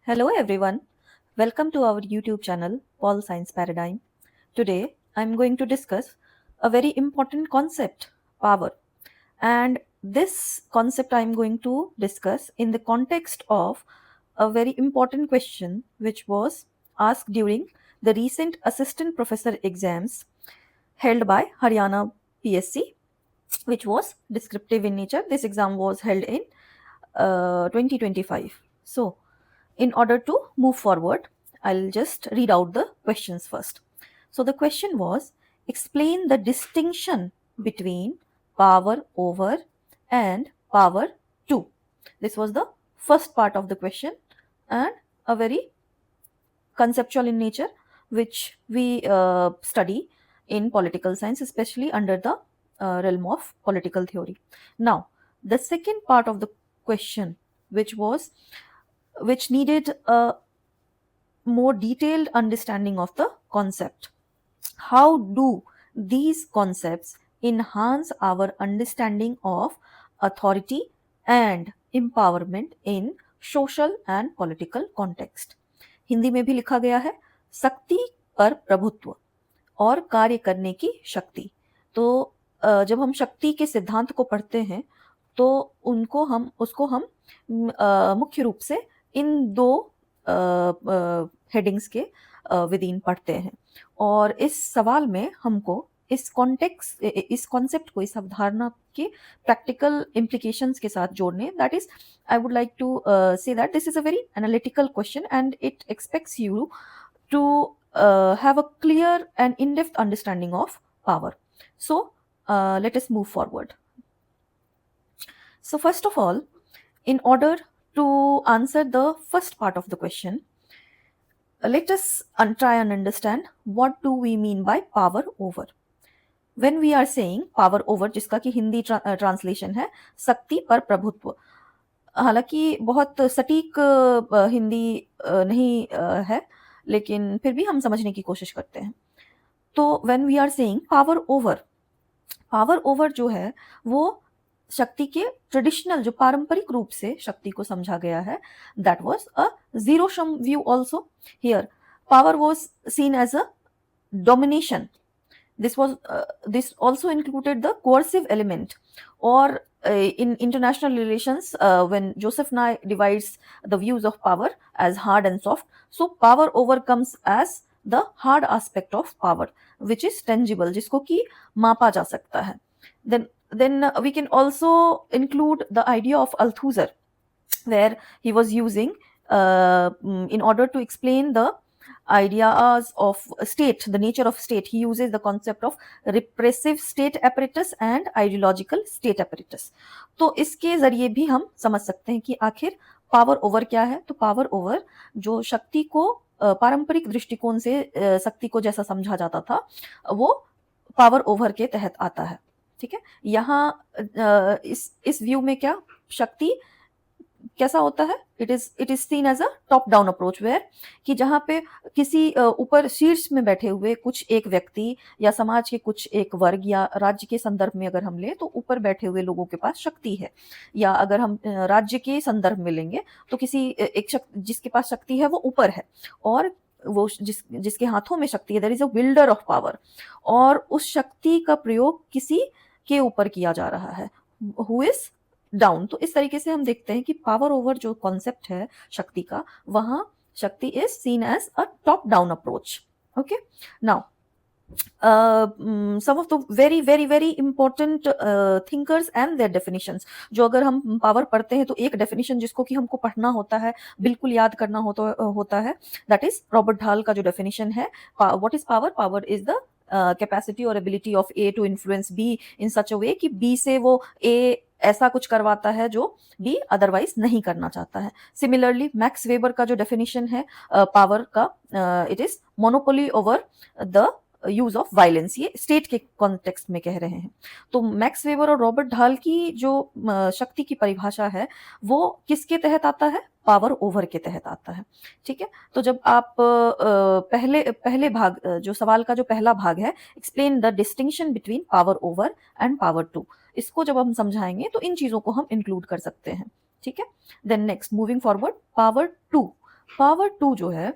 Hello everyone, welcome to our YouTube channel Paul Science Paradigm. Today I'm going to discuss a very important concept, power. And this concept I'm going to discuss in the context of a very important question which was asked during the recent assistant professor exams held by Haryana PSC, which was descriptive in nature. This exam was held in 2025. So, in order to move forward, I'll just read out the questions first. So the question was, explain the distinction between power over and power to. This was the first part of the question and a very conceptual in nature which we study in political science, especially under the realm of political theory. Now, the second part of the question, which needed a more detailed understanding of the concept. How do these concepts enhance our understanding of authority and empowerment in social and political context? Hindi में भी लिखा गया है शक्ति पर प्रभुत्व और कार्य करने की शक्ति। तो जब हम शक्ति के सिद्धांत को पढ़ते हैं तो उसको हम मुख्य रूप से इन दो हेडिंग्स के विदिन पढ़ते हैं और इस सवाल में हमको इस कॉन्सेप्ट को, इस अवधारणा के प्रैक्टिकल इम्प्लीकेशंस के साथ जोड़ने, that is I would like to say that this is a very analytical question and it expects you to have a clear and in-depth understanding of power. So let us move forward. So first of all, in order to answer the first part of the question, let us try and understand what do we mean by power over. When we are saying power over, जिसका कि Hindi translation है शक्ति पर प्रभुत्व, हालांकि बहुत सटीक हिंदी नहीं है, लेकिन फिर भी हम समझने की कोशिश करते हैं. तो when we are saying power over जो है वो शक्ति के ट्रेडिशनल, जो पारंपरिक रूप से शक्ति को समझा गया है, that was a zero sum view also. Here power was seen as a domination. This also included the coercive element, or in international relations, when Joseph Nye divides the views of power as hard and soft, so power over comes as the hard aspect of power, which is tangible, जिसको कि मापा जा सकता है. Then we can also include the idea of Althusser, where he was using in order to explain the ideas of state, the nature of state, he uses the concept of repressive state apparatus and ideological state apparatus. तो इसके जरिए भी हम समझ सकते हैं कि आखिर पावर ओवर क्या है. तो पावर ओवर जो शक्ति को पारंपरिक दृष्टिकोण से शक्ति को जैसा समझा जाता था, वो पावर ओवर के तहत आता है. ठीक है, यहाँ इस व्यू में क्या शक्ति कैसा होता है, it is seen as a top down approach, where कि जहाँ पे किसी ऊपर शीर्ष में बैठे हुए कुछ एक व्यक्ति या समाज के कुछ एक वर्ग या राज्य के संदर्भ में अगर हम ले तो ऊपर बैठे हुए लोगों के पास शक्ति है, या अगर हम राज्य के संदर्भ में लेंगे तो किसी एक जिसके पास शक्ति है वो ऊपर है, और वो जिसके हाथों में शक्ति है, there is a wielder of power, और उस शक्ति का प्रयोग किसी के ऊपर किया जा रहा है, हु इज डाउन. तो इस तरीके से हम देखते हैं कि पावर ओवर जो कॉन्सेप्ट है शक्ति का, वहां शक्ति is seen as a top down approach. Okay, now some of the very very very important thinkers and their definitions, जो अगर हम पावर पढ़ते हैं तो एक डेफिनेशन जिसको कि हमको पढ़ना होता है, बिल्कुल याद करना होता है, दैट इज रॉबर्ट ढाल का जो डेफिनेशन है. What is power? Power is the capacity और ability of A to influence B in such a way कि बी से वो ए ऐसा कुछ करवाता है जो बी अदरवाइज नहीं करना चाहता है. सिमिलरली मैक्स वेबर का जो डेफिनेशन है पावर का, it is monopoly over the use of violence. ये स्टेट के कॉन्टेक्स्ट में कह रहे हैं. तो मैक्स वेबर और रॉबर्ट ढाल की जो शक्ति की परिभाषा है वो किसके तहत आता है? पावर ओवर के तहत आता है. ठीक है, तो जब आप पहले भाग, जो सवाल का जो पहला भाग है, explain the distinction between power over and power to, इसको जब हम समझाएंगे तो इन चीजों को हम इंक्लूड कर सकते हैं. ठीक है, then next moving forward, power to. Power to जो है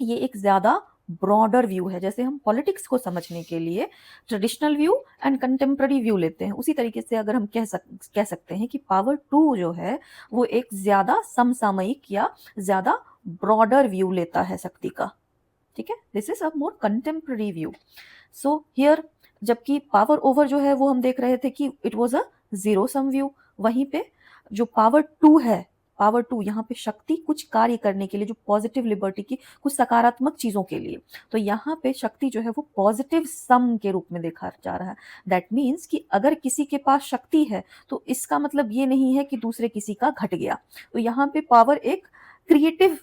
ये एक ज़्यादा ब्रॉडर व्यू है। जैसे हम पॉलिटिक्स को समझने के लिए traditional view and contemporary view लेते हैं, उसी तरीके से अगर हम कह सकते हैं कि पावर टू जो है वो एक ज़्यादा समसामयिक या ज़्यादा ब्रॉडर व्यू लेता है शक्ति का। ठीक है, this is a more contemporary view. So here जबकि पावर ओवर जो है वो हम देख रहे थे कि it was a zero sum view, वहीं पे जो पावर टू है, पावर टू यहाँ पे शक्ति कुछ कार्य करने के लिए, जो पॉजिटिव लिबर्टी की कुछ सकारात्मक चीजों के लिए, तो यहाँ पे शक्ति जो है वो पॉजिटिव सम के रूप में देखा जा रहा है। दैट मीन्स कि अगर किसी के पास शक्ति है तो इसका मतलब ये नहीं है कि दूसरे किसी का घट गया। तो यहाँ पे पावर एक क्रिएटिव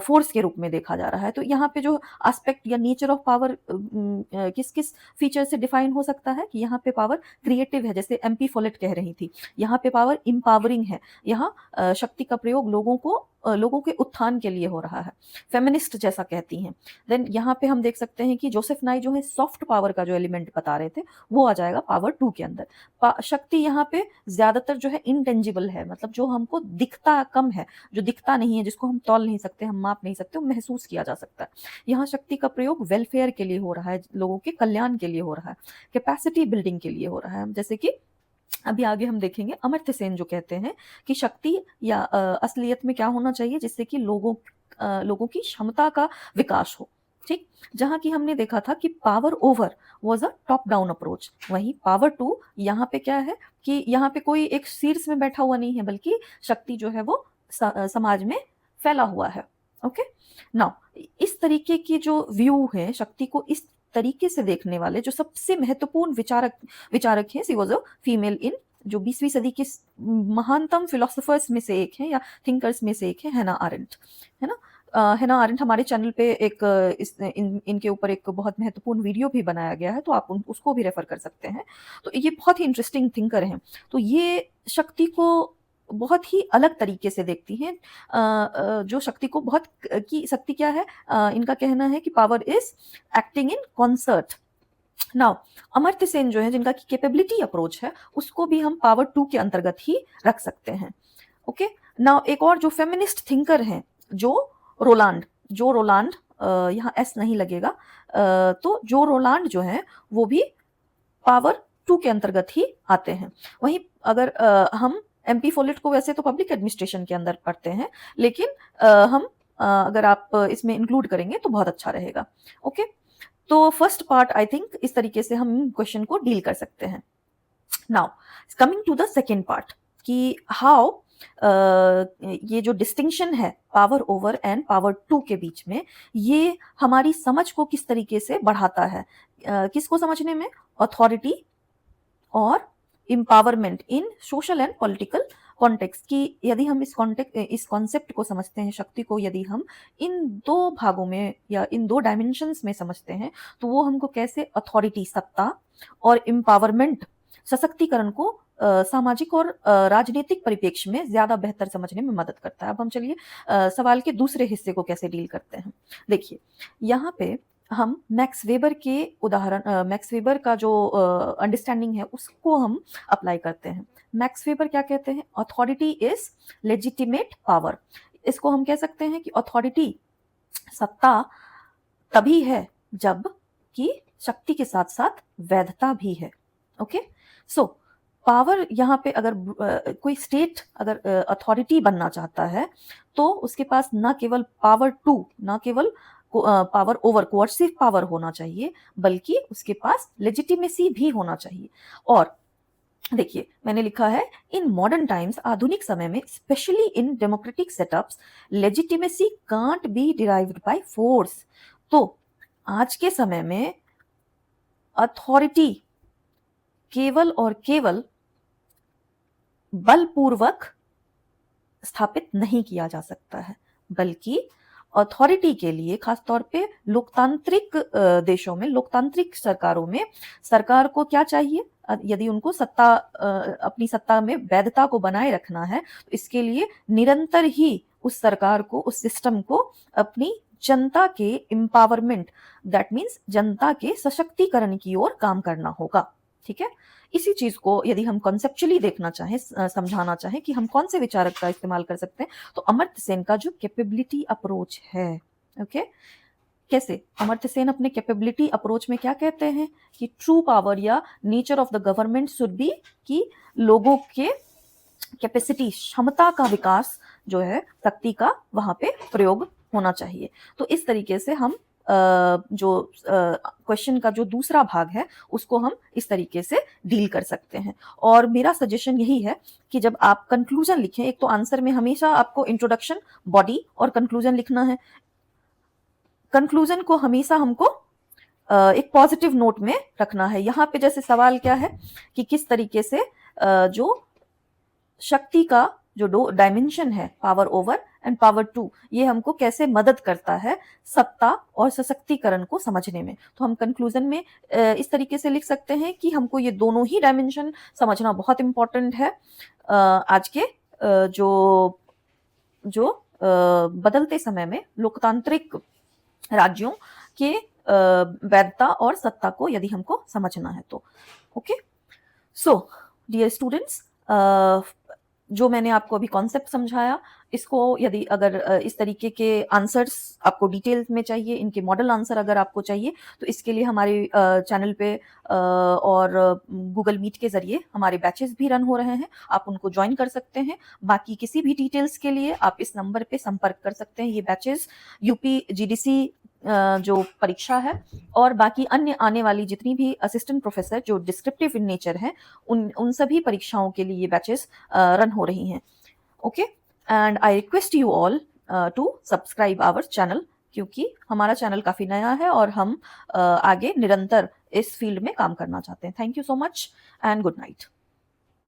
फोर्स के रूप में देखा जा रहा है। तो यहाँ पे जो एस्पेक्ट या नेचर ऑफ पावर किस किस फीचर से डिफाइन हो सकता है कि यहाँ पे पावर क्रिएटिव है, जैसे एमपी फोलेट कह रही थी। यहाँ पे पावर इंपावरिंग है, यहाँ शक्ति का प्रयोग लोगों के उत्थान के लिए हो रहा है, फेमिनिस्ट जैसा कहती हैं। देन यहाँ पे हम देख सकते हैं कि जोसेफ नाई जो है सॉफ्ट पावर का जो एलिमेंट बता रहे थे वो आ जाएगा पावर टू के अंदर। शक्ति यहाँ पे ज्यादातर जो है इनटेंजिबल है, मतलब जो हमको दिखता कम है, जो दिखता नहीं है, जिसको हम तौल नहीं सकते, हम माप नहीं सकते, वो महसूस किया जा सकता है। यहाँ शक्ति का प्रयोग वेलफेयर के लिए हो रहा है, लोगों के कल्याण के लिए हो रहा है, कैपेसिटी बिल्डिंग के लिए हो रहा है। जैसे कि अभी आगे हम देखेंगे अमर्त्य सेन जो कहते हैं कि शक्ति या असलियत में क्या होना चाहिए जिससे कि लोगों की क्षमता का विकास हो। ठीक, जहां की हमने देखा था कि power over was a top down approach, वहीं पावर टू यहाँ पे क्या है कि यहाँ पे कोई एक शीर्ष में बैठा हुआ नहीं है, बल्कि शक्ति जो है वो समाज में फैला हुआ है। ओके, नाउ इस तरीके की जो व्यू है शक्ति को, इस तरीके से देखने वाले जो सबसे महत्वपूर्ण विचारक हैं, सी वाज अ फीमेल इन, जो 20वीं सदी के महानतम फिलोसोफर्स में से एक है या थिंकर्स में से एक है, हैना आरेंट, है ना। हैना आरेंट हमारे चैनल पे एक इनके ऊपर एक बहुत महत्वपूर्ण वीडियो भी बनाया गया है, तो आप उसको भी रेफर कर सकते हैं। तो ये बहुत ही इंटरेस्टिंग थिंकर हैं। तो ये शक्ति को बहुत ही अलग तरीके से देखती हैं। जो शक्ति को बहुत की शक्ति क्या है, इनका कहना है कि power is acting in concert. Now Amartya Sen जो है जिनका की कैपेबिलिटी अप्रोच है, उसको भी हम पावर टू के अंतर्गत ही रख सकते हैं। ओके, नाउ एक और जो फेमिनिस्ट थिंकर हैं, जो रोलांड, यहाँ एस नहीं लगेगा, तो जो रोलांड जो है वो भी पावर टू के अंतर्गत ही आते हैं। वहीं अगर हम एमपी फोलेट को वैसे तो पब्लिक एडमिनिस्ट्रेशन के अंदर पढ़ते हैं, लेकिन हम अगर आप इसमें इंक्लूड करेंगे तो बहुत अच्छा रहेगा। ओके, तो फर्स्ट पार्ट आई थिंक इस तरीके से हम क्वेश्चन को डील कर सकते हैं। Now coming to the second part कि हाउ ये जो डिस्टिंक्शन है power over and power to के बीच में, ये हमारी समझ को किस तरीके से बढ़ाता है, किसको समझने में, अथॉरिटी और empowerment in social and political context की। यदि हम इस कॉन्सेप्ट को समझते हैं, शक्ति को यदि हम इन दो भागों में या इन दो डायमेंशंस में समझते हैं, तो वो हमको कैसे अथॉरिटी सत्ता और एम्पावरमेंट सशक्तिकरण को सामाजिक और राजनीतिक परिप्रेक्ष्य में ज्यादा बेहतर समझने में मदद करता है। अब हम चलिए सवाल के दूसरे हिस्से को कैसे डील करते हैं। देखिए यहाँ पे हम मैक्स वेबर के मैक्स वेबर का जो अंडरस्टैंडिंग है उसको हम अप्लाई करते हैं। मैक्स वेबर क्या कहते हैं, अथॉरिटी इज लेजिटिमेट पावर। इसको हम कह सकते हैं कि अथॉरिटी सत्ता तभी है जब कि शक्ति के साथ साथ वैधता भी है। ओके, सो पावर यहाँ पे अगर कोई स्टेट अगर अथॉरिटी बनना चाहता है तो उसके पास ना केवल पावर टू, ना केवल पावर ओवर कोअर्सिव पावर होना चाहिए, बल्कि उसके पास लेजिटिमेसी भी होना चाहिए। और देखिए मैंने लिखा है इन मॉडर्न टाइम्स, आधुनिक समय में, specially in democratic setups, legitimacy can't be derived by force. तो आज के समय में अथॉरिटी केवल और केवल बलपूर्वक स्थापित नहीं किया जा सकता है, बल्कि अथॉरिटी के लिए खासतौर पे लोकतांत्रिक देशों में, लोकतांत्रिक सरकारों में, सरकार को क्या चाहिए, यदि उनको अपनी सत्ता में वैधता को बनाए रखना है, तो इसके लिए निरंतर ही उस सरकार को, उस सिस्टम को अपनी जनता के एम्पावरमेंट, दैट मीन्स जनता के सशक्तिकरण की ओर काम करना होगा। ठीक है। इसी चीज को यदि हम कॉन्सेप्चुअली देखना चाहें, समझाना चाहें कि हम कौन से विचारक का इस्तेमाल कर सकते हैं, तो अमर्त्य सेन का जो कैपेबिलिटी अप्रोच है, ओके, कैसे अमर्त्य सेन अपने कैपेबिलिटी अप्रोच में क्या कहते हैं कि ट्रू पावर या nature of the government should be कि लोगों के कैपेसिटी, क्षमता का विकास जो है शक्ति का वहां पे प्रयोग होना चाहिए। तो इस तरीके से हम जो क्वेश्चन का जो दूसरा भाग है उसको हम इस तरीके से डील कर सकते हैं। और मेरा सजेशन यही है कि जब आप कंक्लूजन लिखें, एक तो आंसर में हमेशा आपको इंट्रोडक्शन, बॉडी और कंक्लूजन लिखना है। कंक्लूजन को हमेशा हमको एक पॉजिटिव नोट में रखना है। यहाँ पे जैसे सवाल क्या है कि किस तरीके से जो शक्ति का जो दो डायमेंशन है, power over and power to, ये हमको कैसे मदद करता है सत्ता और सशक्तिकरण को समझने में। तो हम कंक्लूजन में इस तरीके से लिख सकते हैं कि हमको ये दोनों ही डायमेंशन समझना बहुत इंपॉर्टेंट है आज के जो जो बदलते समय में लोकतांत्रिक राज्यों के वैधता और सत्ता को यदि हमको समझना है तो। ओके, सो डियर स्टूडेंट्स, जो मैंने आपको अभी कॉन्सेप्ट समझाया, इसको यदि अगर इस तरीके के आंसर्स आपको डिटेल्स में चाहिए, इनके मॉडल आंसर अगर आपको चाहिए, तो इसके लिए हमारे चैनल पे और गूगल मीट के जरिए हमारे बैचेस भी रन हो रहे हैं, आप उनको ज्वाइन कर सकते हैं। बाकी किसी भी डिटेल्स के लिए आप इस नंबर पे संपर्क कर सकते हैं। ये बैचेस यूपी जीडीसी जो परीक्षा है और बाकी अन्य आने वाली जितनी भी असिस्टेंट प्रोफेसर जो डिस्क्रिप्टिव इन नेचर हैं, उन सभी परीक्षाओं के लिए ये बैचेस रन हो रही हैं। Okay, and I request you all to subscribe our channel, क्योंकि हमारा चैनल काफ़ी नया है और हम आगे निरंतर इस फील्ड में काम करना चाहते हैं। Thank you so much and good night.